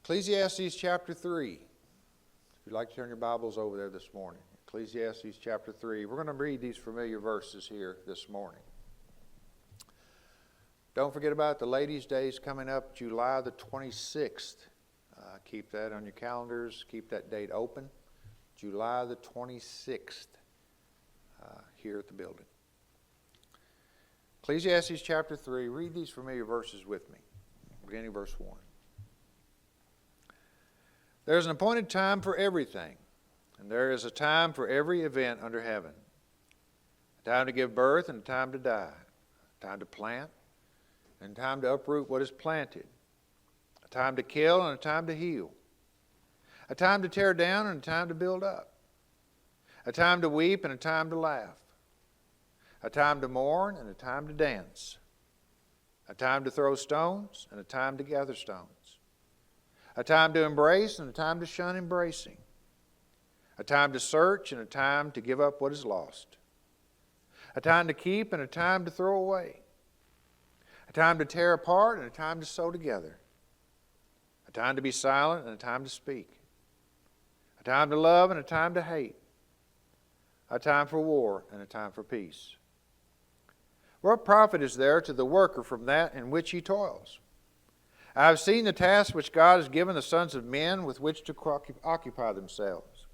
Ecclesiastes chapter 3. If you'd like to turn your Bibles over there this morning. Ecclesiastes chapter 3. We're going to read these familiar verses here this morning. Don't forget about the Ladies' Days coming up July the 26th. Keep that on your calendars. Keep that date open. July the 26th here at the building. Ecclesiastes chapter 3. Read these familiar verses with me. Beginning verse 1. There is an appointed time for everything, and there is a time for every event under heaven. A time to give birth and a time to die. A time to plant and a time to uproot what is planted. A time to kill and a time to heal. A time to tear down and a time to build up. A time to weep and a time to laugh. A time to mourn and a time to dance. A time to throw stones and a time to gather stones. A time to embrace and a time to shun embracing. A time to search and a time to give up what is lost. A time to keep and a time to throw away. A time to tear apart and a time to sew together. A time to be silent and a time to speak. A time to love and a time to hate. A time for war and a time for peace. What profit is there to the worker from that in which he toils? I have seen the task which God has given the sons of men with which to occupy themselves.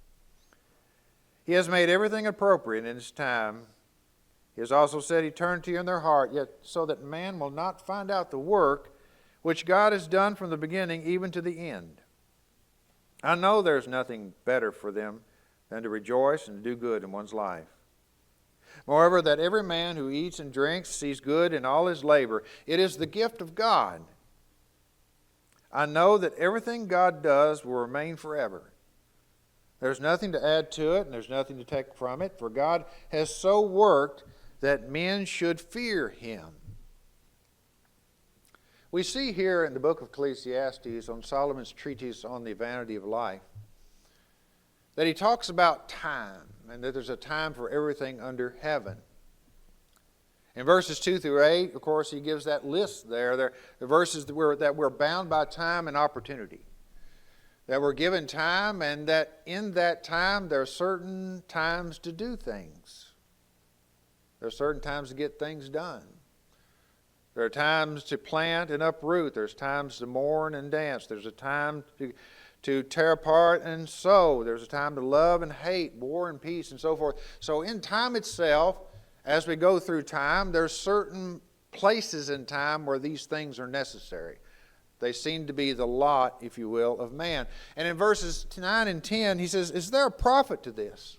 He has made everything appropriate in His time. He has also set eternity in their heart, yet so that man will not find out the work which God has done from the beginning even to the end. I know there is nothing better for them than to rejoice and to do good in one's life. Moreover, that every man who eats and drinks sees good in all his labor. It is the gift of God. I know that everything God does will remain forever. There's nothing to add to it, and there's nothing to take from it, for God has so worked that men should fear Him. We see here in the book of Ecclesiastes, on Solomon's treatise on the vanity of life, that he talks about time, and that there's a time for everything under heaven. In verses 2 through 8, of course, he gives that list there. They're the verses that we're bound by time and opportunity. That we're given time, and that in that time there are certain times to do things. There are certain times to get things done. There are times to plant and uproot. There's times to mourn and dance. There's a time to tear apart and sow. There's a time to love and hate, war and peace, and so forth. So in time itself, as we go through time, there's certain places in time where these things are necessary. They seem to be the lot, if you will, of man. And in verses 9 and 10, he says, is there a profit to this?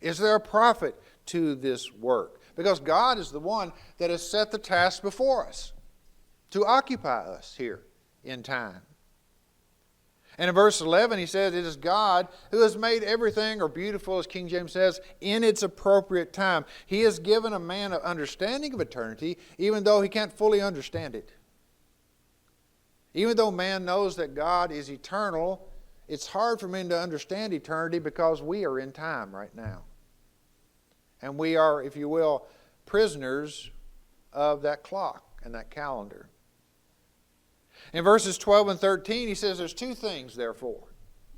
Is there a profit to this work? Because God is the one that has set the task before us to occupy us here in time. And in verse 11 he says, it is God who has made everything, or beautiful as King James says, in its appropriate time. He has given a man an understanding of eternity, even though he can't fully understand it. Even though man knows that God is eternal, it's hard for men to understand eternity because we are in time right now. And we are, if you will, prisoners of that clock and that calendar. In verses 12 and 13, he says there's two things, therefore,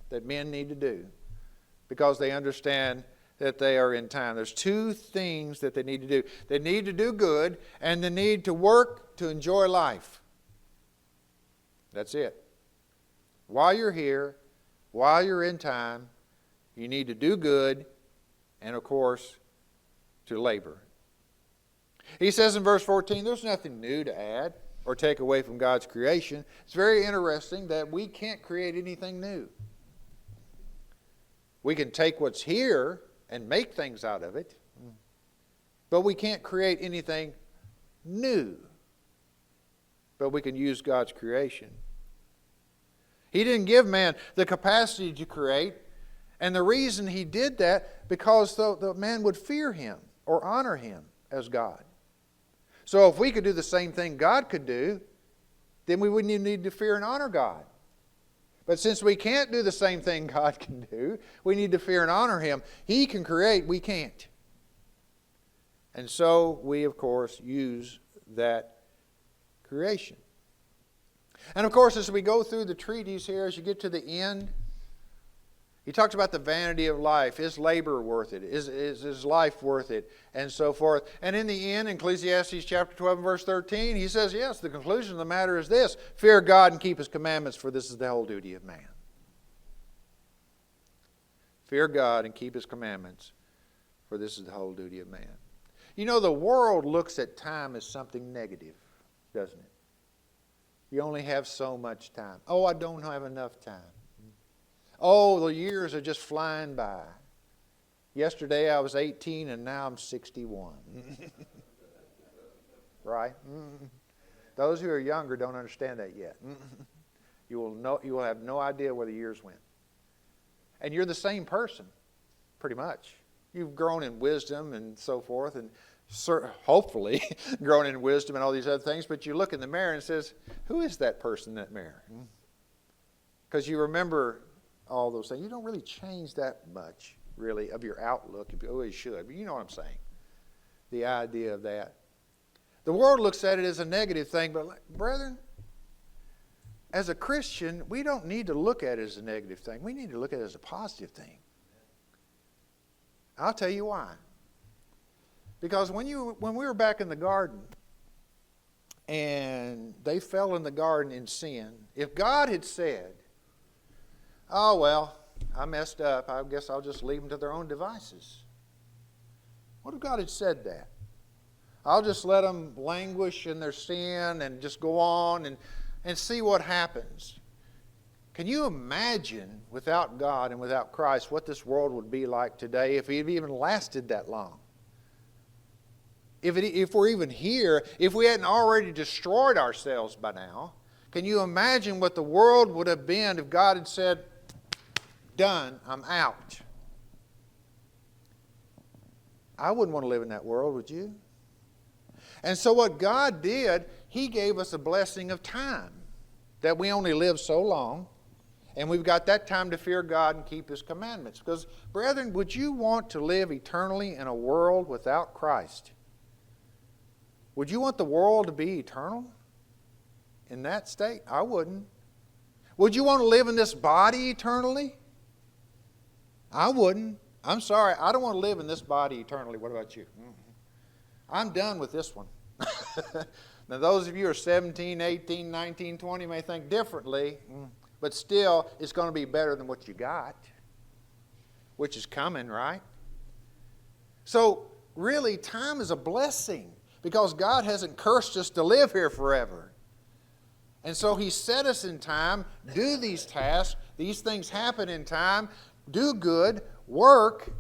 that men need to do because they understand that they are in time. There's two things that they need to do. They need to do good, and they need to work to enjoy life. That's it. While you're here, while you're in time, you need to do good and, of course, to labor. He says in verse 14, there's nothing new to add or take away from God's creation. It's very interesting that we can't create anything new. We can take what's here and make things out of it, but we can't create anything new. But we can use God's creation. He didn't give man the capacity to create, and the reason He did that, because the man would fear Him or honor Him as God. So if we could do the same thing God could do, then we wouldn't even need to fear and honor God. But since we can't do the same thing God can do, we need to fear and honor Him. He can create, we can't. And so we, of course, use that creation. And of course, as we go through the treatise here, as you get to the end, he talks about the vanity of life. Is labor worth it? Is life worth it? And so forth. And in the end, in Ecclesiastes chapter 12 and verse 13, he says, yes, the conclusion of the matter is this: fear God and keep His commandments, for this is the whole duty of man. Fear God and keep His commandments, for this is the whole duty of man. You know, the world looks at time as something negative, doesn't it? You only have so much time. Oh, I don't have enough time. Oh, the years are just flying by. Yesterday I was 18 and now I'm 61. Right? Those who are younger don't understand that yet. You will have no idea where the years went. And you're the same person, pretty much. You've grown in wisdom and so forth, and hopefully grown in wisdom and all these other things, but you look in the mirror and it says, who is that person in that mirror? Because you remember all those things. You don't really change that much, really, of your outlook. You should, but you know what I'm saying. The idea of that. The world looks at it as a negative thing, but brethren, as a Christian, we don't need to look at it as a negative thing. We need to look at it as a positive thing. I'll tell you why. Because when we were back in the garden and they fell in the garden in sin, if God had said, oh, well, I messed up, I guess I'll just leave them to their own devices. What if God had said that? I'll just let them languish in their sin and just go on and see what happens. Can you imagine, without God and without Christ, what this world would be like today if it even lasted that long? If we're even here, if we hadn't already destroyed ourselves by now, can you imagine what the world would have been if God had said, done, I'm out? I wouldn't want to live in that world, would you? And so what God did, He gave us a blessing of time, that we only live so long, and we've got that time to fear God and keep His commandments. Because, brethren, would you want to live eternally in a world without Christ? Would you want the world to be eternal in that state? I wouldn't. Would you want to live in this body eternally? I wouldn't. I'm sorry, I don't want to live in this body eternally. What about you? I'm done with this one. Now, those of you who are 17, 18, 19, 20 may think differently, but still, it's going to be better than what you got, which is coming, right? So, really, time is a blessing because God hasn't cursed us to live here forever. And so He set us in time, do these tasks, these things happen in time, do good, work,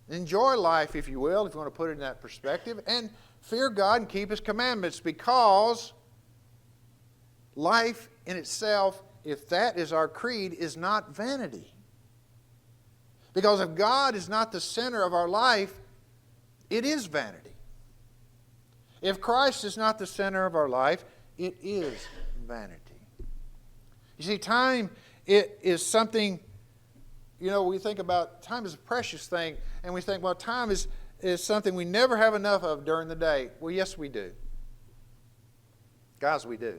enjoy life, if you will, if you want to put it in that perspective, and fear God and keep His commandments, because life in itself, if that is our creed, is not vanity. Because if God is not the center of our life, it is vanity. If Christ is not the center of our life, it is vanity. You see, time, it is something, we think about time is a precious thing, and we think, well, time is something we never have enough of during the day. Well, yes, we do. Guys, we do.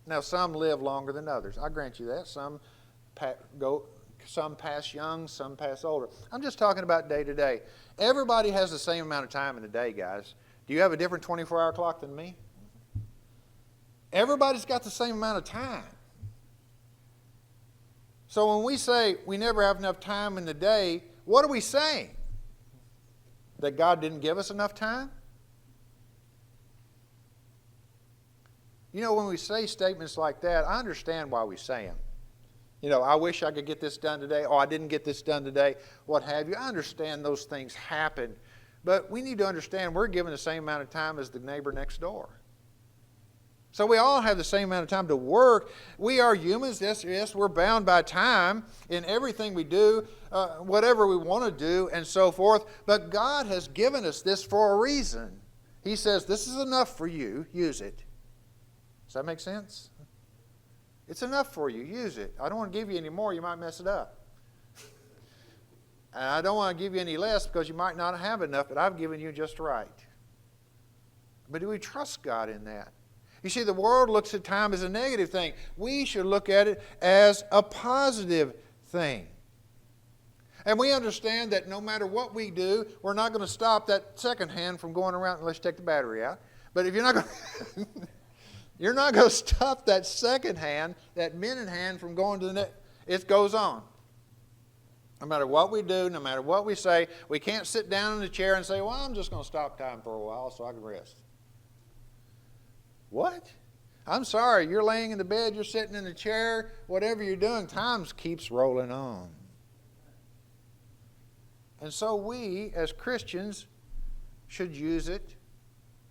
Now, some live longer than others. I grant you that. Some pass young, some pass older. I'm just talking about day to day. Everybody has the same amount of time in the day, guys. Do you have a different 24-hour clock than me? Everybody's got the same amount of time. So when we say we never have enough time in the day, what are we saying? That God didn't give us enough time? When we say statements like that, I understand why we say them. I wish I could get this done today. Oh, I didn't get this done today. What have you. I understand those things happen. But we need to understand we're given the same amount of time as the neighbor next door. So we all have the same amount of time to work. We are humans. Yes, we're bound by time in everything we do, whatever we want to do, and so forth. But God has given us this for a reason. He says, this is enough for you. Use it. Does that make sense? It's enough for you. Use it. I don't want to give you any more. You might mess it up. And I don't want to give you any less because you might not have enough, but I've given you just right. But do we trust God in that? You see, the world looks at time as a negative thing. We should look at it as a positive thing. And we understand that no matter what we do, we're not going to stop that second hand from going around unless you take the battery out. But if you're not going to, you're not going to stop that second hand, that minute hand from going to the next. It goes on. No matter what we do, no matter what we say, we can't sit down in the chair and say, well, I'm just going to stop time for a while so I can rest. What? I'm sorry, you're laying in the bed, you're sitting in the chair, whatever you're doing, time keeps rolling on. And so we, as Christians, should use it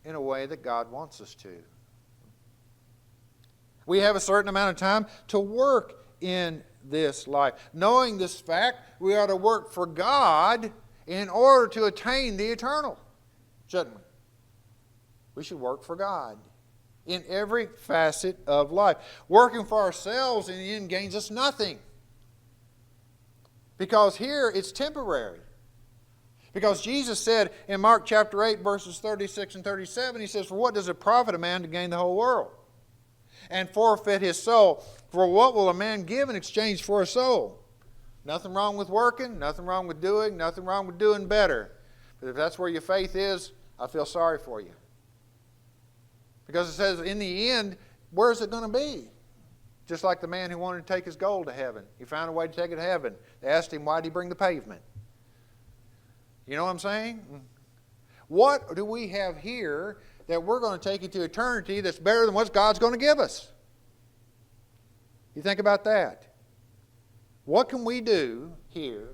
in a way that God wants us to. We have a certain amount of time to work in this life. Knowing this fact, we ought to work for God in order to attain the eternal, shouldn't we? We should work for God in every facet of life. Working for ourselves in the end gains us nothing. Because here it's temporary. Because Jesus said in Mark chapter 8, verses 36 and 37, He says, for what does it profit a man to gain the whole world and forfeit his soul? For what will a man give in exchange for a soul? Nothing wrong with working, nothing wrong with doing, nothing wrong with doing better. But if that's where your faith is, I feel sorry for you. Because it says in the end, where's it going to be? Just like the man who wanted to take his gold to heaven. He found a way to take it to heaven. They asked him, why did he bring the pavement? You know what I'm saying? What do we have here that we're going to take into eternity that's better than what God's going to give us? You think about that. What can we do here?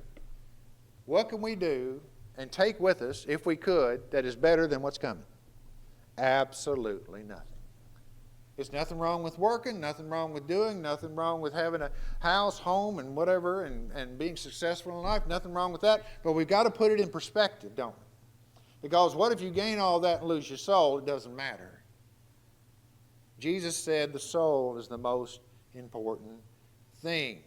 What can we do and take with us, if we could, that is better than what's coming? Absolutely nothing. There's nothing wrong with working, nothing wrong with doing, nothing wrong with having a house, home, and whatever, and being successful in life. Nothing wrong with that. But we've got to put it in perspective, don't we? Because what if you gain all that and lose your soul? It doesn't matter. Jesus said the soul is the most important thing.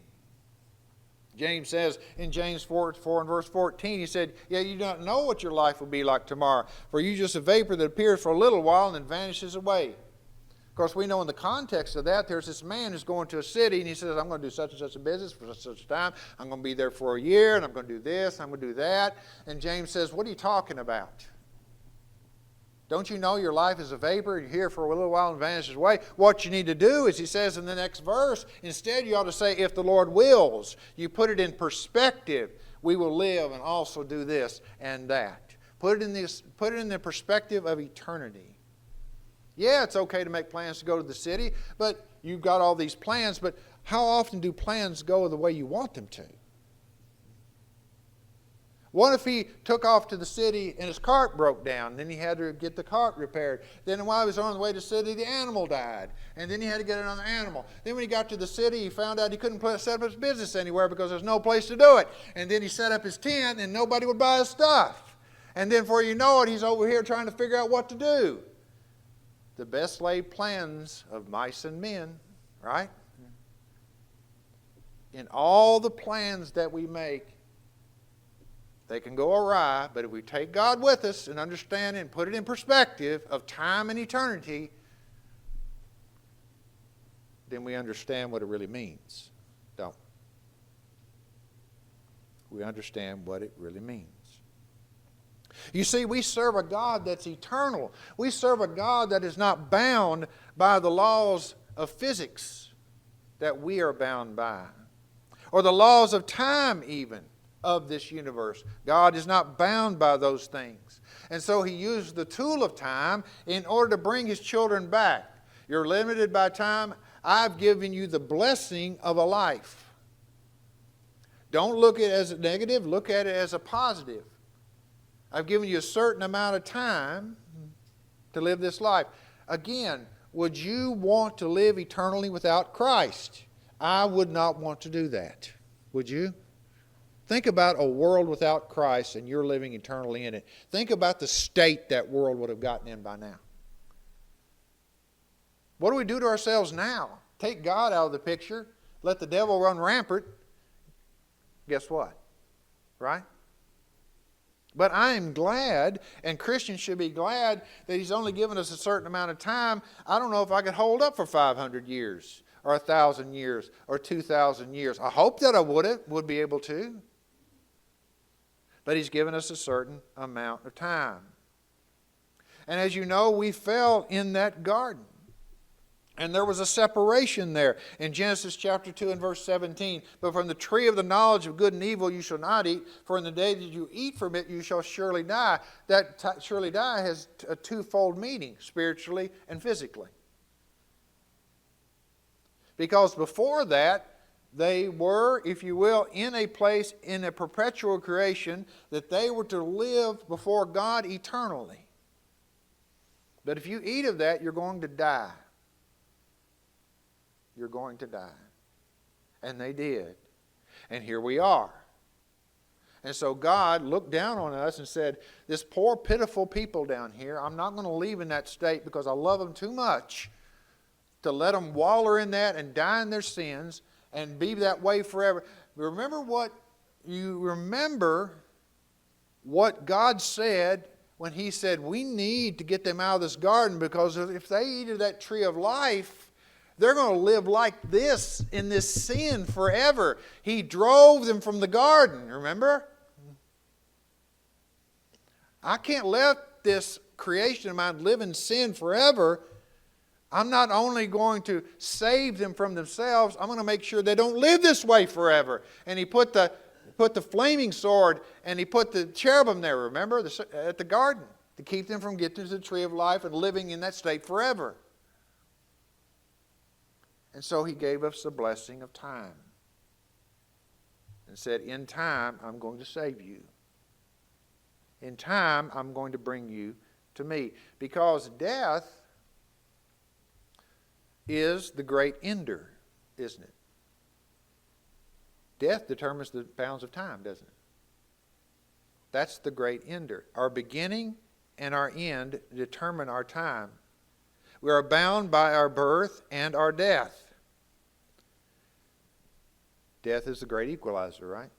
James says in James 4 and verse 14, he said, yeah, you don't know what your life will be like tomorrow, for you're just a vapor that appears for a little while and then vanishes away. Of course, we know in the context of that, there's this man who's going to a city, and he says, I'm going to do such and such a business for such and such a time. I'm going to be there for a year, and I'm going to do this, I'm going to do that. And James says, what are you talking about? Don't you know your life is a vapor? You're here for a little while and vanishes away. What you need to do is, he says in the next verse, instead you ought to say, if the Lord wills, you put it in perspective. We will live and also do this and that. Put it in the perspective of eternity. Yeah, it's okay to make plans to go to the city, but you've got all these plans, but how often do plans go the way you want them to? What if he took off to the city and his cart broke down? Then he had to get the cart repaired. Then while he was on the way to the city, the animal died. And then he had to get another animal. Then when he got to the city, he found out he couldn't set up his business anywhere because there's no place to do it. And then he set up his tent and nobody would buy his stuff. And then before you know it, he's over here trying to figure out what to do. The best laid plans of mice and men, right? In all the plans that we make, they can go awry, but if we take God with us and understand it and put it in perspective of time and eternity, then we understand what it really means, don't we? We understand what it really means. You see, we serve a God that's eternal. We serve a God that is not bound by the laws of physics that we are bound by, or the laws of time even of this universe. God is not bound by those things. And so He used the tool of time in order to bring His children back. You're limited by time. I've given you the blessing of a life. Don't look at it as a negative. Look at it as a positive. I've given you a certain amount of time to live this life. Again, would you want to live eternally without Christ? I would not want to do that. Would you? Think about a world without Christ and you're living eternally in it. Think about the state that world would have gotten in by now. What do we do to ourselves now? Take God out of the picture. Let the devil run rampant. Guess what? Right? But I am glad, and Christians should be glad, that He's only given us a certain amount of time. I don't know if I could hold up for 500 years, or 1,000 years, or 2,000 years. I hope that I would be able to. But He's given us a certain amount of time. And as you know, we fell in that garden. And there was a separation there in Genesis chapter 2 and verse 17. But from the tree of the knowledge of good and evil you shall not eat, for in the day that you eat from it you shall surely die. That surely die has a twofold meaning, spiritually and physically. Because before that, they were, if you will, in a place, in a perpetual creation, that they were to live before God eternally. But if you eat of that, you're going to die. You're going to die. And they did. And here we are. And so God looked down on us and said, this poor, pitiful people down here, I'm not going to leave in that state because I love them too much to let them waller in that and die in their sins and be that way forever. Remember what God said when He said we need to get them out of this garden, because if they eat of that tree of life, they're going to live like this in this sin forever. He drove them from the garden, remember? I can't let this creation of mine live in sin forever. I'm not only going to save them from themselves, I'm going to make sure they don't live this way forever. And He put the flaming sword and He put the cherubim there, remember, at the garden, to keep them from getting to the tree of life and living in that state forever. And so He gave us the blessing of time and said, in time, I'm going to save you. In time, I'm going to bring you to me. Because death is the great ender, isn't it? Death determines the bounds of time, doesn't it? That's the great ender. Our beginning and our end determine our time. We are bound by our birth and our death. Death is the great equalizer, right?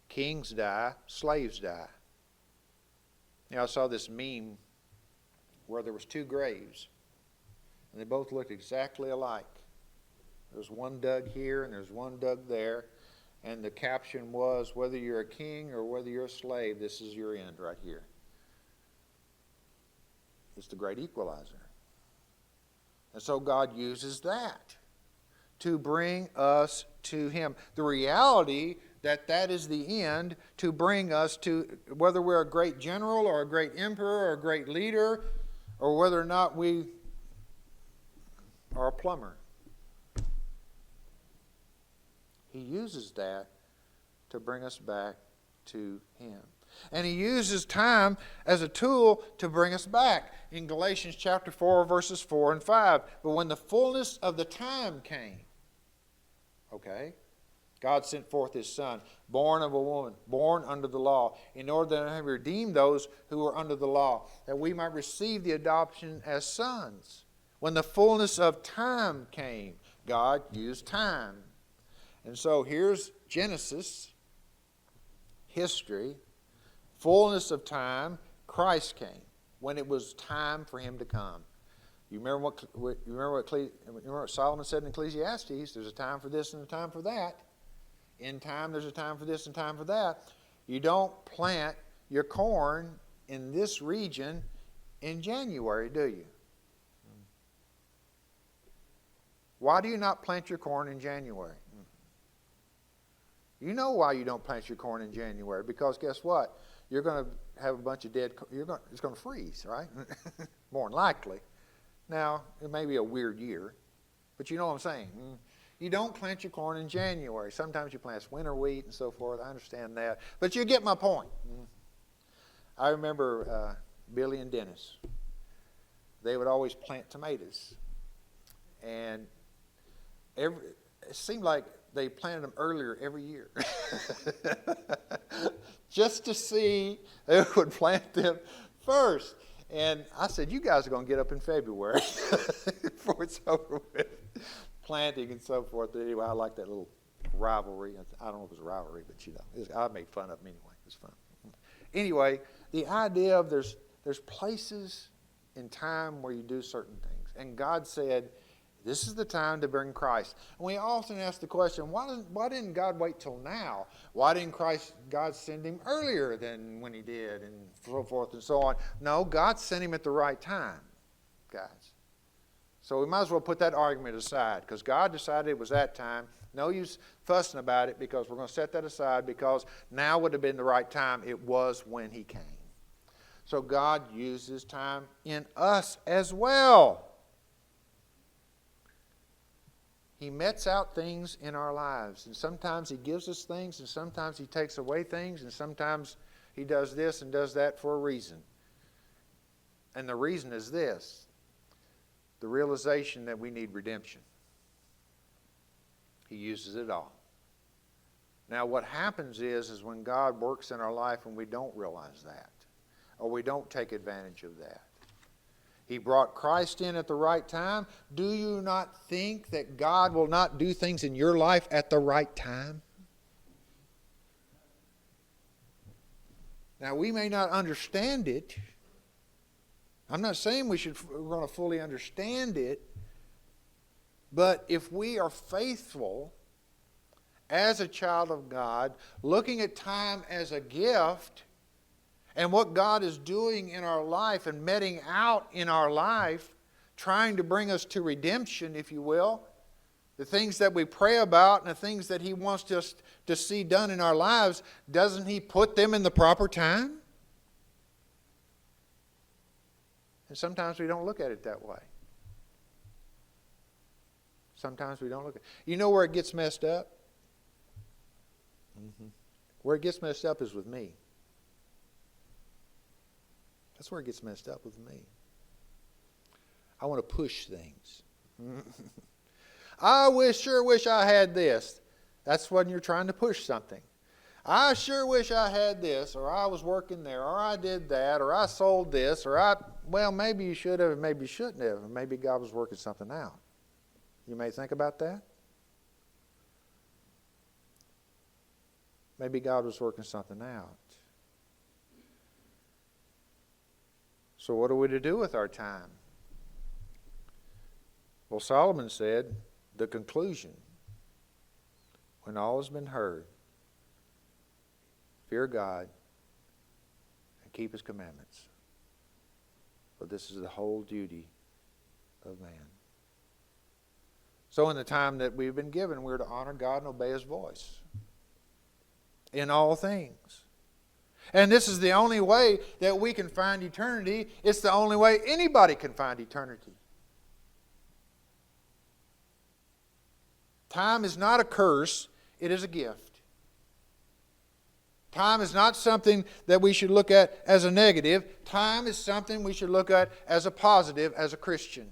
Kings die, slaves die. Now, I saw this meme where there was two graves, and they both looked exactly alike. There's one dug here and there's one dug there, and the caption was, whether you're a king or whether you're a slave, this is your end right here. It's the great equalizer. And so God uses that to bring us to Him. The reality that is the end, to bring us to, whether we're a great general or a great emperor or a great leader, or whether or not we are a plumber. He uses that to bring us back to Him. And He uses time as a tool to bring us back. In Galatians chapter 4, verses 4 and 5. But when the fullness of the time came, God sent forth His Son, born of a woman, born under the law, in order to redeem those who were under the law, that we might receive the adoption as sons. When the fullness of time came, God used time. And so here's Genesis, history, fullness of time, Christ came, when it was time for Him to come. You remember what Solomon said in Ecclesiastes? There's a time for this and a time for that. In time, there's a time for this and time for that. You don't plant your corn in this region in January, do you? Why do you not plant your corn in January? You know why you don't plant your corn in January. Because guess what? You're going to have a bunch of it's going to freeze, right? More than likely. Now, it may be a weird year, but you know what I'm saying. You don't plant your corn in January. Sometimes you plant winter wheat and so forth. I understand that. But you get my point. I remember Billy and Dennis. They would always plant tomatoes. And it seemed like they planted them earlier every year. Just to see they would plant them first. And I said, you guys are going to get up in February before it's over with planting and so forth. But anyway, I like that little rivalry. I don't know if it was a rivalry, but I made fun of them anyway. It was fun. Anyway, the idea of there's places in time where you do certain things. And God said, this is the time to bring Christ. And we often ask the question, why didn't God wait till now? Why didn't God send him earlier than when he did, and so forth and so on? No, God sent him at the right time, guys. So we might as well put that argument aside, because God decided it was that time. No use fussing about it, because we're going to set that aside, because now would have been the right time. It was when he came. So God uses time in us as well. He metes out things in our lives. And sometimes he gives us things, and sometimes he takes away things, and sometimes he does this and does that for a reason. And the reason is this: the realization that we need redemption. He uses it all. Now what happens is when God works in our life and we don't realize that, or we don't take advantage of that. He brought Christ in at the right time. Do you not think that God will not do things in your life at the right time? Now, we may not understand it. I'm not saying we're going to fully understand it. But if we are faithful as a child of God, looking at time as a gift, and what God is doing in our life and meting out in our life, trying to bring us to redemption, if you will, the things that we pray about and the things that he wants us to see done in our lives, doesn't he put them in the proper time? And sometimes we don't look at it that way. Sometimes we don't look at it. You know where it gets messed up? Where it gets messed up is with me. That's where it gets messed up with me. I want to push things. I sure wish I had this. That's when you're trying to push something. I sure wish I had this, or I was working there, or I did that, or I sold this, or well, maybe you should have, maybe you shouldn't have, or maybe God was working something out. You may think about that. Maybe God was working something out. So what are we to do with our time? Well, Solomon said, the conclusion, when all has been heard, fear God and keep his commandments. For this is the whole duty of man. So in the time that we've been given, we're to honor God and obey his voice in all things. And this is the only way that we can find eternity. It's the only way anybody can find eternity. Time is not a curse, it is a gift. Time is not something that we should look at as a negative. Time is something we should look at as a positive, as a Christian.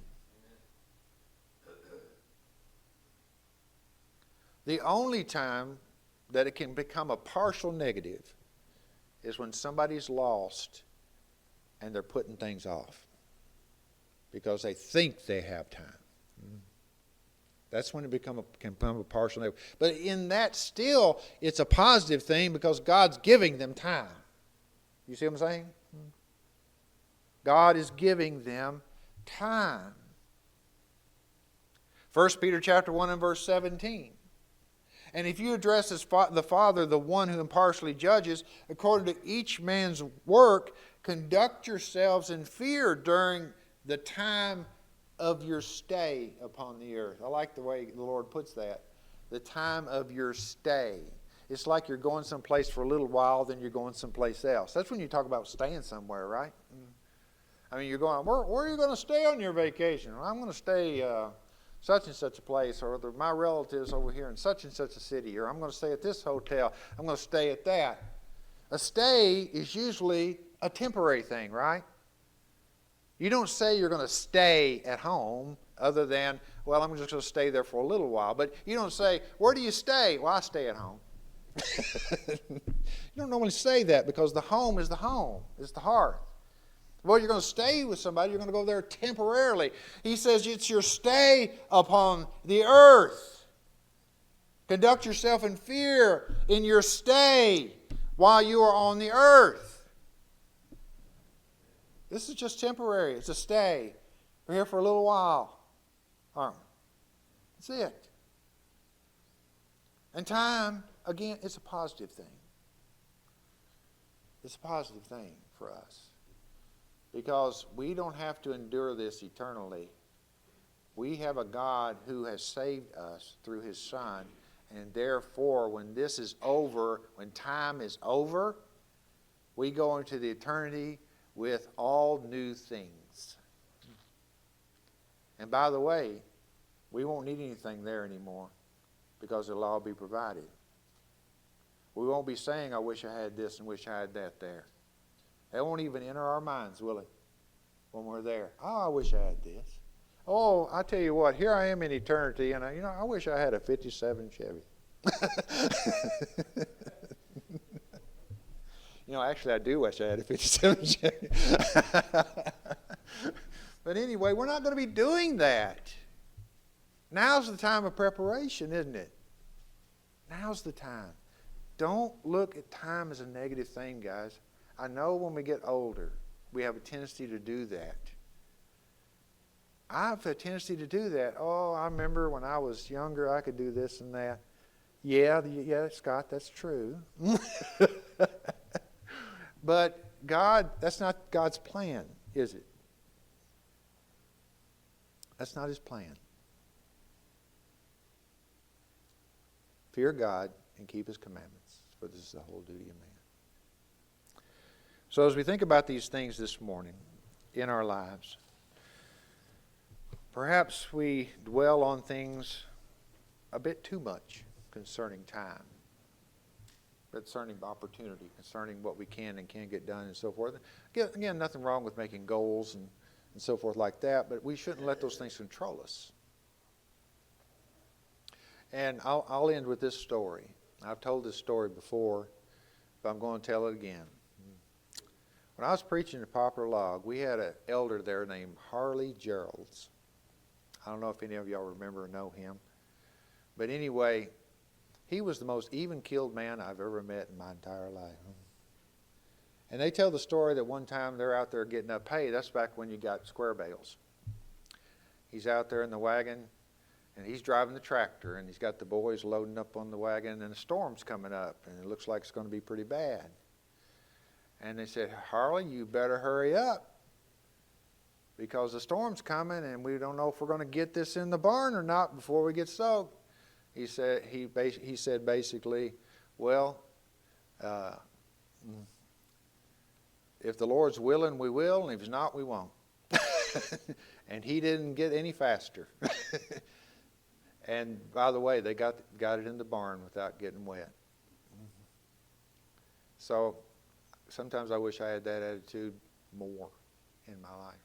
The only time that it can become a partial negative is when somebody's lost and they're putting things off because they think they have time. That's when it can become a partial negative. But in that still, it's a positive thing because God's giving them time. You see what I'm saying? God is giving them time. 1 Peter chapter 1 and verse 17. And if you address as the Father, the one who impartially judges, according to each man's work, conduct yourselves in fear during the time of your stay upon the earth. I like the way the Lord puts that. The time of your stay. It's like you're going someplace for a little while, then you're going someplace else. That's when you talk about staying somewhere, right? I mean, you're going, where are you going to stay on your vacation? Well, I'm going to stay such and such a place, or my relatives over here in such and such a city, or I'm going to stay at this hotel, I'm going to stay at that. A stay is usually a temporary thing, right? You don't say you're going to stay at home other than, well, I'm just going to stay there for a little while. But you don't say, where do you stay? Well, I stay at home. You don't normally say that because the home is the home. It's the hearth. Well, you're going to stay with somebody. You're going to go there temporarily. He says it's your stay upon the earth. Conduct yourself in fear in your stay while you are on the earth. This is just temporary. It's a stay. We're here for a little while, aren't we? That's it. And time, again, it's a positive thing. It's a positive thing for us. Because we don't have to endure this eternally. We have a God who has saved us through His Son. And therefore, when this is over, when time is over, we go into the eternity with all new things. And by the way, we won't need anything there anymore because it'll all be provided. We won't be saying, I wish I had this and wish I had that there. That won't even enter our minds, will it, when we're there? Oh, I wish I had this. Oh, I tell you what, here I am in eternity, and I wish I had a 57 Chevy. Actually, I do wish I had a 57 Chevy. But anyway, we're not going to be doing that. Now's the time of preparation, isn't it? Now's the time. Don't look at time as a negative thing, guys. I know when we get older, we have a tendency to do that. I have a tendency to do that. Oh, I remember when I was younger, I could do this and that. Yeah, Scott, that's true. But God, that's not God's plan, is it? That's not His plan. Fear God and keep His commandments, for this is the whole duty of man. So as we think about these things this morning in our lives, perhaps we dwell on things a bit too much concerning time, concerning opportunity, concerning what we can and can't get done and so forth. Again, nothing wrong with making goals and so forth like that, but we shouldn't let those things control us. And I'll end with this story. I've told this story before, but I'm going to tell it again. When I was preaching at Poplar Log, we had an elder there named Harley Geralds. I don't know if any of y'all remember or know him. But anyway, he was the most even-keeled man I've ever met in my entire life. And they tell the story that one time they're out there getting up hay. That's back when you got square bales. He's out there in the wagon, and he's driving the tractor, and he's got the boys loading up on the wagon, and a storm's coming up, and it looks like it's going to be pretty bad. And they said, Harley, you better hurry up, because the storm's coming, and we don't know if we're going to get this in the barn or not before we get soaked. He said basically, well, if the Lord's willing, we will, and if He's not, we won't. And he didn't get any faster. And by the way, they got it in the barn without getting wet. So sometimes I wish I had that attitude more in my life.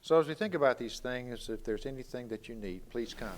So as we think about these things, if there's anything that you need, please come.